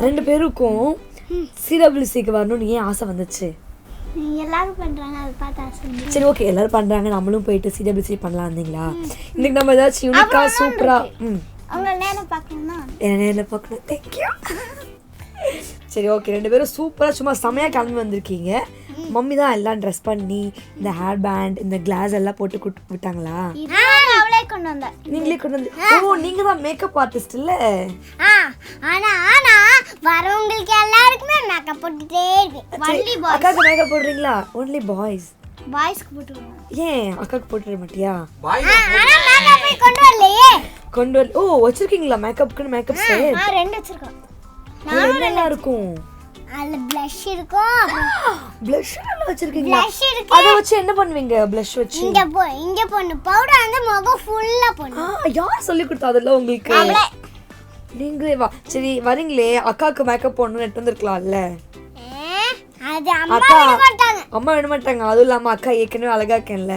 ரெண்டு பேருக்கும் CWCக்கு வரணும்னு ஏன் ஆசை வந்துச்சு? எல்லாரும் பண்றாங்க, அதை பார்த்து ஆசை வந்துச்சு. சரி ஓகே, எல்லாரும் பண்றாங்க, நம்மளும் போயிட்டு CWC பண்ணலாம் இருந்தீங்களா? இன்னைக்கு நம்ம ஏதாச்சும் யூனிக்கா சூப்பரா உங்களை நேரில் பார்க்கணும்னா என்ன நேரில் பார்க்கணும். தேங்க்யூ. சரி ஓகே, ரெண்டு பேரும் சூப்பராக சும்மா செமையாக கிளம்பி வந்திருக்கீங்க. மம்மி தான் எல்லாம் ட்ரெஸ் பண்ணி இந்த ஹேர் பேண்ட் இந்த கிளாஸ் எல்லாம் போட்டு விட்டாங்களா? அவளே கொண்டு வந்தா. நீங்களே கொண்டு வந்து? ஓ, நீங்க தான் மேக்கப் ஆர்டிஸ்ட் இல்ல? ஆனா வரவங்களுக்கு எல்லாருக்குமே மேக்கப் போட்டுட்டே இருக்கேன். Only boys. அக்காக்கு மேக்கப் போடுறீங்களா? Only boys. பாய்ஸ்க்கு போட்டுருவோம். ஏன் அக்காக்கு போட்டுற மாட்டியா? ஆனா மேக்கப் கொண்டு வரலையே. கொண்டு வர. ஓ, வச்சிருக்கீங்களா மேக்கப்க்கு? மேக்கப் செட் ரெண்டு வச்சிருக்கோம். நல்லா இருக்கும். அதுல blush இருக்கும். blush எல்லாம் வச்சிருக்கீங்களா? அத வச்சு என்ன பண்ணுவீங்க? blush வச்சு இங்க போடு பவுடர் அந்த முகம் ஃபுல்லா போடு. யார் சொல்லி கொடுத்தா அதெல்லாம் உங்களுக்கு? நீங்களே வா. சரி வரீங்களே, அக்காக்கு மேக்கப் போடணும்னு எடுத்து வந்திருக்கலாம்ல. அது அம்மா விட மாட்டாங்க. அம்மா விட மாட்டாங்க. அதுவும் இல்லாம அக்கா ஏற்கனவே அழகா இருக்கேன்ல.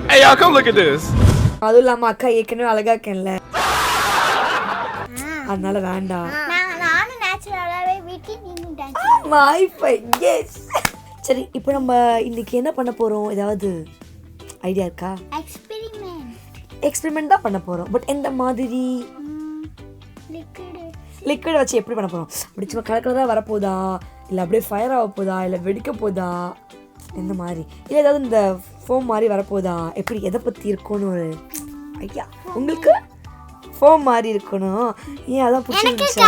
Hey, come look at this. அதுவும் இல்லாம அக்கா ஏற்கனவே அழகா இருக்கேன்ல, அதனால வேண்டாம். நானும் நேச்சுரலாவே வீட்ல நீங்க டான்ஸ் வைஃபை. எஸ். சரி, இப்போ நம்ம இன்னைக்கு என்ன பண்ண போறோம்? ஏதாவது ஐடியா இருக்கா? எக்ஸ்பெரிமெண்ட் தான் பண்ண போறோம். பட் எந்த மாதிரி? லிக்விட் வச்சு எப்படி பண்ண போறோம்? அப்படி சும்மா கலக்கலதான் வரப்போதா, இல்லை அப்படியே ஃபயர் ஆக போதா, இல்லை வெடிக்க போதா, எந்த மாதிரி? இல்லை ஏதாவது இந்த ஃபோம் மாதிரி வரப்போதா? எப்படி எதை பற்றி இருக்கும்னு ஒரு ஐயா. உங்களுக்கு ஃபோம் மாதிரி இருக்கணும். ஏன் அதான் பிடிச்சிருந்துச்சு?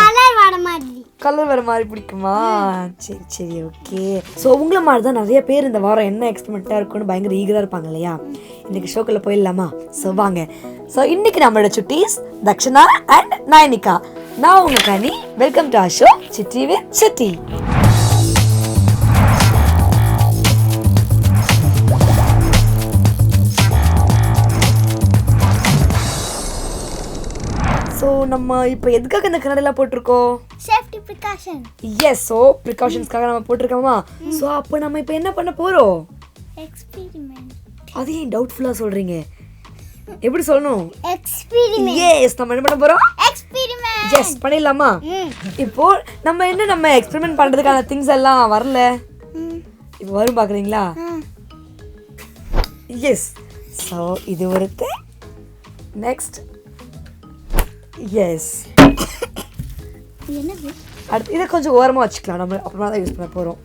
கலர் வர மாதிரி பிடிக்குமா? சரி சரி ஓகே. ஸோ உங்களை மாதிரி தான் நிறைய பேர் இந்த வாரம் என்ன எக்ஸ்பெரிமெண்ட்டாக இருக்குன்னு பயங்கர ஈகராக இருப்பாங்க இல்லையா? இன்னைக்கு ஷோக்குள்ளே போயிடலாமா? ஸோ வாங்க. ஸோ இன்னைக்கு நம்மளோட சுட்டீஸ் தக்ஷனா அண்ட் நயனிகா. நான் உங்க Kani. Welcome to our show city with city. So நம்ம இப்போ எதுக்காக இந்த கண்ணாடிலாம் போட்டிருக்கோம்? Safety precaution. எஸ். ஸோ ப்ரிகாஷன்ஸ்க்காக நம்ம போட்டிருக்கோமா? ஸோ அப்போ நம்ம இப்போ என்ன பண்ண போகிறோம்? எக்ஸ்பெரிமெண்ட். அது ஏன் டவுட்ஃபுல்லாக சொல்கிறீங்க? எப்படி சொல்லணும்? எக்ஸ்பெரிமெண்ட். எஸ். நம்ம என்ன பண்ண போகிறோம்? எக்ஸ்பெரிமெண்ட். எஸ் பண்ணிடலாமா? இப்போ நம்ம எக்ஸ்பெரிமெண்ட் பண்ணுறதுக்கான திங்ஸ் எல்லாம் வரல. இப்போ வரும் பார்க்குறீங்களா? எஸ். ஸோ இது ஒரு திங். நெக்ஸ்ட். எஸ். அடுத்து இதை கொஞ்சம் ஓரமாக வச்சுக்கலாம், நம்ம அப்புறமா தான் யூஸ் பண்ண போகிறோம்.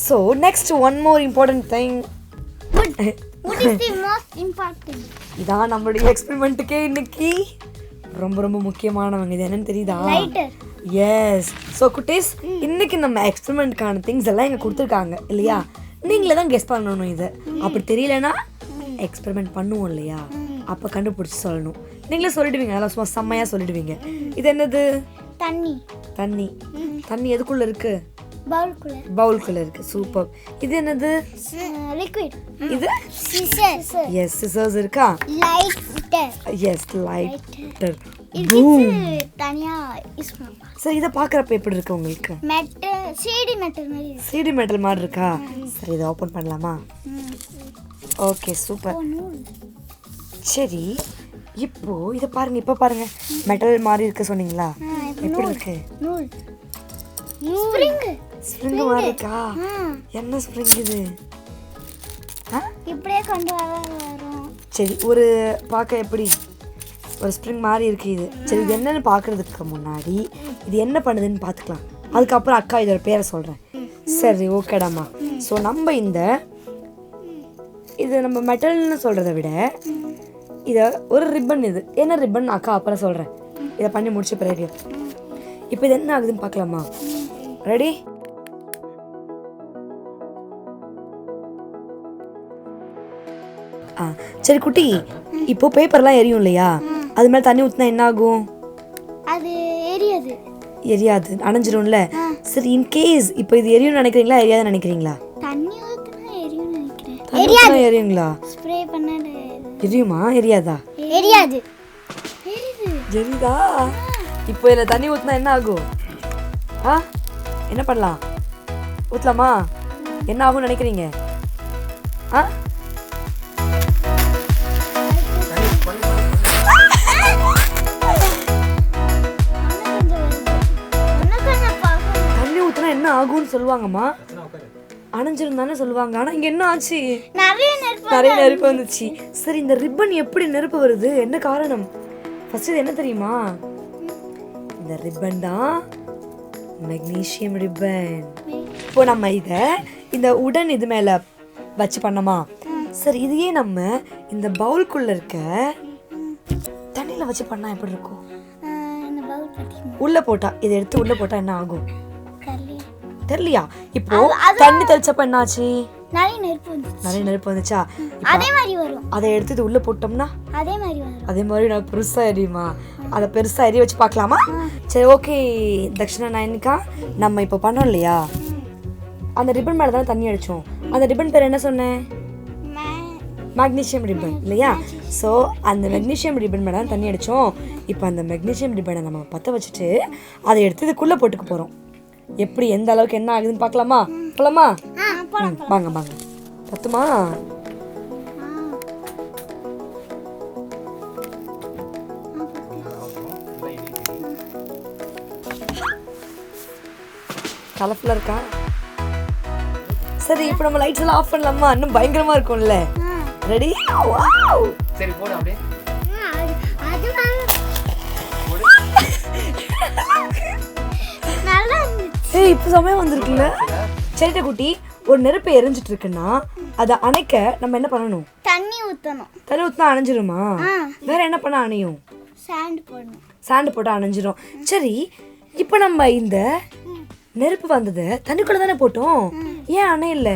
So next one more important thing. இதான் நம்மளுடைய எக்ஸ்பெரிமெண்ட்டுக்கே இன்னைக்கு ரொம்ப ரொம்ப முக்கியமானவங்க. இது என்னன்னு தெரியுதா? எஸ். ஸோ குட்டீஸ், இன்னைக்கு நம்ம எக்ஸ்பெரிமெண்ட்கான திங்ஸ் எல்லாம் இங்கே கொடுத்துருக்காங்க இல்லையா? நீங்களே தான் கெஸ் பண்ணணும். இது அப்படி தெரியலனா எக்ஸ்பெரிமெண்ட் பண்ணுவோம் இல்லையா? அப்போ கண்டுபிடிச்சி சொல்லணும். நீங்களே சொல்லிடுவீங்க, அதெல்லாம் சும்மா செம்மையாக சொல்லிடுவீங்க. இது என்னது? தண்ணி. தண்ணி. தண்ணி எதுக்குள்ள இருக்கு? பவுல்குள்ள இருக்கு. சூப்பர். இது என்னது? லிக்விட். இது சிசர்ஸ். எஸ், சிசர்ஸ் இருக்கா? லைட்டர். Yes, lighter. இது தனியா யூஸ் பண்ணலாம். சரி, இத பார்க்கறப்ப எப்படி இருக்கு உங்களுக்கு? மெட்டல், சிடி மெட்டல் மாதிரி. சிடி மெட்டல் மாதிரி இருக்கா? சரி, இத ஓபன் பண்ணலாமா? Okay, super. சரி, இப்போ இத பாருங்க. இப்போ பாருங்க, மெட்டல் மாதிரி இருக்கு சொன்னீங்களா? எப்படி இருக்கு? நூல். ஸ்ப்ரிங். ஸ்ப்ரிங் மாதிரி இருக்கா? என்ன ஸ்ப்ரிங் இது? இப்படியே கொண்டு வரும். சரி, ஒரு பார்க்க எப்படி ஒரு ஸ்ப்ரிங் மாதிரி இருக்கு இது. சரி, இது என்னன்னு பார்க்கறதுக்கு முன்னாடி இது என்ன பண்ணுதுன்னு பார்த்துக்கலாம். அதுக்கப்புறம் அக்கா இதோட பேரை சொல்கிறேன். சரி, ஓகேடாம்மா. ஸோ நம்ம இது நம்ம மெட்டல்னு சொல்கிறத விட இதை ஒரு ரிப்பன். இது என்ன ரிப்பன் அக்கா அப்புறம் சொல்கிறேன். இதை பண்ணி முடிச்ச பிறகு இப்போ இது என்ன ஆகுதுன்னு பார்க்கலாமா? ரெடி? சரி குட்டி, இப்போ பேப்பர்லாம் எரியும் இல்லையா? அது மேலே தண்ணி ஊற்றினா என்ன ஆகும்? அது எரியாது. எரியாது, அணைஞ்சிரும்ல. சரி, இன்கேஸ் இப்போ இது எரியும்னு நினைக்கிறீங்களா, எரியாதுன்னு நினைக்கிறீங்களா? தண்ணி ஊற்றினா எரியும்னு நினைக்கிறேன். எரியாது. எரியுங்களா? ஸ்ப்ரே பண்ண எரியுமா? எரியாதா? எரியாது. எரியுதா? இப்போ இதில் தண்ணி ஊற்றினா என்ன ஆகும்? என்ன பண்ணலாம்? ஊற்றலாமா? என்ன ஆகும்னு நினைக்கிறீங்க? என்ன ஆகும்னு சொல்லுவாங்கம்மா, அணைஞ்சிரும் தானே சொல்லுவாங்க. ஆனா இங்க என்ன ஆச்சு, நிறைய நெருப்பு வந்துச்சு. சரி, இந்த ரிப்பன் எப்படி நெருப்பு வருது, என்ன காரணம்? ஃபர்ஸ்ட் இது என்ன தெரியுமா? இந்த ரிப்பன் தான் மெக்னீசியம் ரிப்பன். இப்போ நம்ம இதை இந்த உடன் இது மேல வச்சு பண்ணோமா? சரி, இதையே நம்ம இந்த பவுலுக்குள்ள இருக்க தண்ணியில வச்சு பண்ணா எப்படி இருக்கும்? உள்ள போட்டா, இதை எடுத்து உள்ள போட்டா என்ன ஆகும் தெரியலையா? இப்போ தண்ணி தெளிச்சப்ப என்ன ஆச்சு? நிறைய நெருப்பு வந்துச்சா? அதே மாதிரி வரும். அதை எடுத்து இது உள்ள போட்டோம்னா அதே மாதிரி நான் பெருசா எரியுமா? அதை பெருசா எரிய வச்சு பார்க்கலாமா? சரி, ஓகே தக்ஷணா நயனிகா, நம்ம இப்போ பண்ணோம் இல்லையா, அந்த ரிப்பன் மேலே தானே தண்ணி அடித்தோம். அந்த ரிப்பன் பேர் என்ன சொன்னேன்? மேக்னீசியம் ரிப்பன் இல்லையா? ஸோ அந்த மெக்னீசியம் ரிப்பன் மேலே தான் தண்ணி அடித்தோம். இப்போ அந்த மெக்னீசியம் ரிப்பனை நம்ம பற்ற வச்சுட்டு அதை எடுத்து இதுக்குள்ளே போட்டுக்க போகிறோம். எப்படி, எந்த அளவுக்கு என்ன ஆகுதுன்னு பார்க்கலாமா? போலாமா? வாங்க வாங்க. பத்துமா? கலர்ஃபுல்லா இருக்கா? சரி, இப்போ நம்ம லைட்ஸ் எல்லாம் ஆஃப் பண்ணலாமா? இன்னும் பயங்கரமா இருக்கும்ல. ரெடி? வாவ்! சரி, போடு அப்படியே. ஏய், இப்போ சமயம் வந்திருக்குல்ல. சரிட்ட குட்டி, ஒரு நெருப்பு எரிஞ்சிட்டு இருக்குன்னா அதை அணைக்க நம்ம என்ன பண்ணணும்? தண்ணி ஊத்தணும். தண்ணி ஊற்றினா அணைஞ்சிருமா? வேற என்ன பண்ண அணையும்? சாண்ட் போட்டு அணைஞ்சிரும். சரி, இப்போ நம்ம இந்த நெருப்பு வந்தது தண்ணிக்குள்ள தானே போட்டோம், ஏன் அணையில?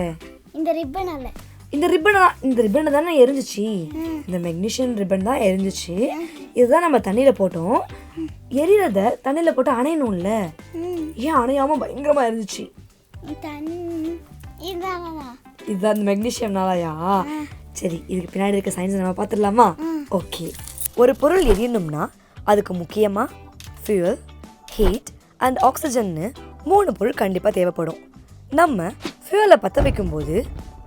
இந்த ரிப்பனால. இந்த ரிப்பனை தானே எரிஞ்சிச்சு. இந்த மெக்னீசியம் ரிப்பன் தான் எரிஞ்சிச்சு. இதுதான் நம்ம தண்ணியில போட்டோம். எரியறத தண்ணியில போட்டு அணையணும்ல, ஏன் அணையாம பயங்கரமா எரிஞ்சிச்சு? இதுதான் அந்த மெக்னீசியம்னாலயா? சரி, இதுக்கு பின்னாடி இருக்க சயின்ஸ் நம்ம பார்த்துடலாமா? ஓகே, ஒரு பொருள் எரியணும்னா அதுக்கு முக்கியமா ஃபியூல், ஹீட் அண்ட் ஆக்சிஜன்னு 3 பொருள் கண்டிப்பாக தேவைப்படும். நம்ம ஃபியூலை பற்ற வைக்கும்போது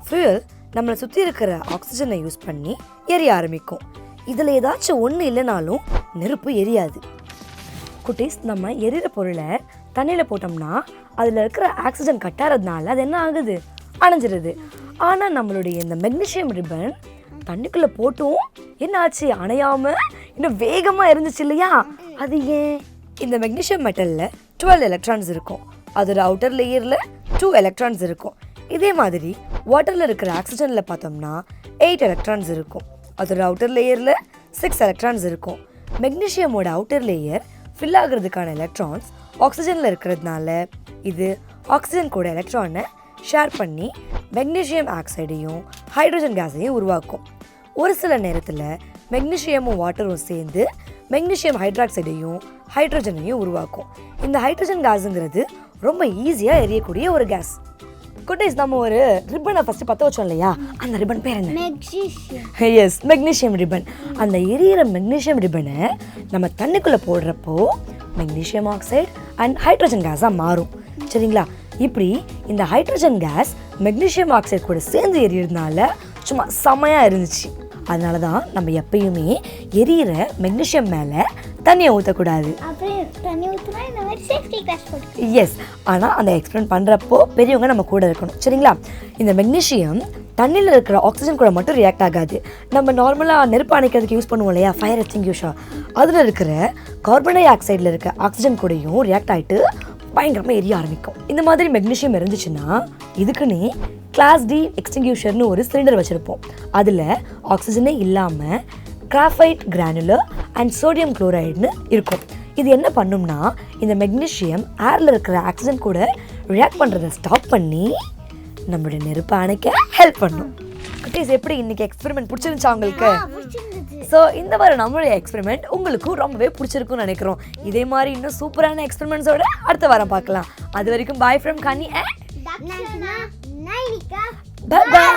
ஃபியூல் நம்மளை சுற்றி இருக்கிற ஆக்சிஜனை யூஸ் பண்ணி எரிய ஆரம்பிக்கும். இதில் ஏதாச்சும் ஒன்று இல்லைனாலும் நெருப்பு எரியாது. குட்டீஸ், நம்ம எரிகிற பொருளை தண்ணியில் போட்டோம்னா அதில் இருக்கிற ஆக்சிஜன் கட்டாகிறதுனால அது என்ன ஆகுது? அணைஞ்சிருது. ஆனால் நம்மளுடைய இந்த மெக்னீசியம் ரிப்பன் தண்ணிக்குள்ளே போட்டும் என்ன ஆச்சு? அணையாமல் இன்னும் வேகமாக இருந்துச்சு இல்லையா? அது ஏன்? இந்த மெக்னீசியம் மெட்டலில் 12 எலக்ட்ரான்ஸ் இருக்கும். அதோட அவுட்டர் லேயரில் 2 எலக்ட்ரான்ஸ் இருக்கும். இதே மாதிரி வாட்டரில் இருக்கிற ஆக்சிஜனில் பார்த்தோம்னா 8 எலக்ட்ரான்ஸ் இருக்கும். அதோட அவுட்டர் லேயரில் 6 எலக்ட்ரான்ஸ் இருக்கும். மெக்னீசியமோட அவுட்டர் லேயர் ஃபில் ஆகிறதுக்கான எலக்ட்ரான்ஸ் ஆக்சிஜனில் இருக்கிறதுனால இது ஆக்சிஜன் கூட எலக்ட்ரானை ஷேர் பண்ணி மெக்னீசியம் ஆக்சைடையும் ஹைட்ரோஜன் கேஸையும் உருவாக்கும். ஒரு சில நேரத்தில் மெக்னீசியமும் வாட்டரும் சேர்ந்து மெக்னீசியம் ஹைட்ராக்சைடையும் ஹைட்ரோஜனையும் உருவாக்கும். இந்த ஹைட்ரோஜன் கேஸுங்கிறது ரொம்ப ஈஸியாக எரியக்கூடிய ஒரு கேஸ். குட்டீஸ், நம்ம ஒரு ரிப்பனை ஃபஸ்ட்டு பற்ற வச்சோம் இல்லையா, அந்த ரிப்பன் பேர் என்ன? Yes, magnesium ribbon. அந்த எரியிற மெக்னீசியம் ரிப்பனை நம்ம தண்ணிக்குள்ளே போடுறப்போ மெக்னீசியம் ஆக்சைடு அண்ட் ஹைட்ரோஜன் கேஸாக மாறும். சரிங்களா? இப்படி இந்த ஹைட்ரோஜன் கேஸ் மெக்னீசியம் ஆக்சைடு கூட சேர்ந்து எரியறதுனால சும்மா செமையாக இருந்துச்சு. அதனால தான் நம்ம எப்பயுமே எரியிற மெக்னீசியம் மேலே தண்ணியை ஊற்றக்கூடாது. எஸ், ஆனால் அந்த எக்ஸ்பிளைன் பண்ணுறப்போ பெரியவங்க நம்ம கூட இருக்கணும். சரிங்களா? இந்த மெக்னீசியம் தண்ணியில் இருக்கிற ஆக்சிஜன் கூட மட்டும் ரியாக்ட் ஆகாது. நம்ம நார்மலாக நெருப்பு அணைக்கிறதுக்கு யூஸ் பண்ணுவோம் இல்லையா, ஃபயர் எக்ஸ்டிங்யூஷர், அதில் இருக்கிற கார்பன் டை ஆக்சைடில் இருக்க ஆக்சிஜன் கூடயும் ரியாக்ட் ஆகிட்டு பயங்கரமாக எரிய ஆரம்பிக்கும். இந்த மாதிரி மெக்னீசியம் இருந்துச்சுன்னா இதுக்குன்னு கிளாஸ் டி எக்ஸ்டிங்யூஷர்னு ஒரு சிலிண்டர் வச்சுருப்போம். அதில் ஆக்சிஜனே இல்லாமல் கிராஃபைட் கிரானுலர் அண்ட் சோடியம் குளோரைடுன்னு இருக்கும். இது என்ன பண்ணும்னா இந்த மெக்னீசியம் ஏரில் இருக்கிற ஆக்சிஜன் கூட ரியாக்ட் பண்ணுறதை ஸ்டாப் பண்ணி நம்மளுடைய நெருப்பை அணைக்க ஹெல்ப் பண்ணும். குட்டீஸ், எப்படி இன்னைக்கு எக்ஸ்பெரிமெண்ட் பிடிச்சிருந்துச்சா உங்களுக்கு? ஸோ இந்த வாரம் நம்மளுடைய எக்ஸ்பெரிமெண்ட் உங்களுக்கும் ரொம்பவே பிடிச்சிருக்குன்னு நினைக்கிறோம். இதே மாதிரி இன்னும் சூப்பரான எக்ஸ்பெரிமெண்ட்ஸோட அடுத்த வாரம் பார்க்கலாம். அது வரைக்கும் பாய் ஃப்ரம் கனி அண்ட் பாய்.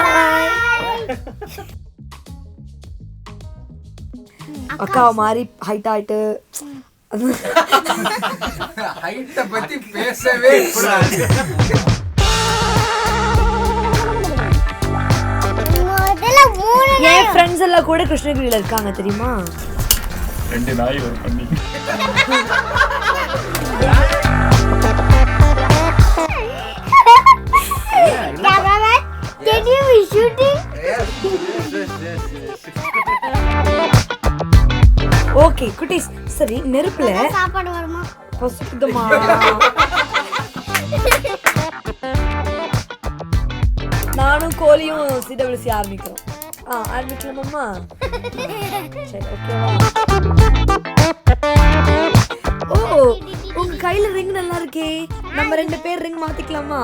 அக்காவை மாதிரி ஹைட் ஆயிட்டு ஹைட்டை பத்தி பேசவே கூடாது. என் ஃப்ரெண்ட்ஸ் எல்லாம் கூட கிருஷ்ணகிரியில இருக்காங்க தெரியுமா? 2 நாய் ஒரு பண்ணி கைஸ் சரி நெருப்புல சாப்பாடு வருமா? பசுக்குதமா நானும் கோழியும் CWC ஆரம்பிக்கிறோம். ஆரம்பிக்கலாமா? சரி ஓகேவா? ஓ உங்க கையில ரிங் நல்லா இருக்கே. நம்ம 2 பேர் ரிங் மாத்திக்கலாமா?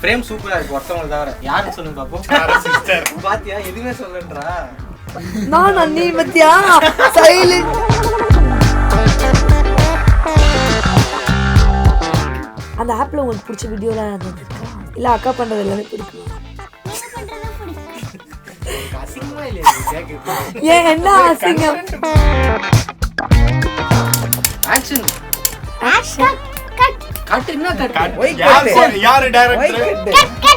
ஃப்ரேம் சூப்பரா இருக்கு. ஒருத்தவங்க தவிர யாருன்னு சொல்லுங்க பாப்போம். சிஸ்டர் பாத்தியா எதுவுமே சொல்லன்றா. நான் அண்ணி பத்தியா சைலண்ட். அந்த ஆப்ல உங்களுக்கு பிடிச்ச வீடியோலாம் இருக்கா? இல்ல அக்கா பண்றது எல்லாமே பிடிக்கும். அசிங்கமா இல்லையா கேக்குது? ஏன் என்ன அசிங்கம்? ஆக்ஷன் கட் கட் என்ன கட்? யாரு டைரக்டர்?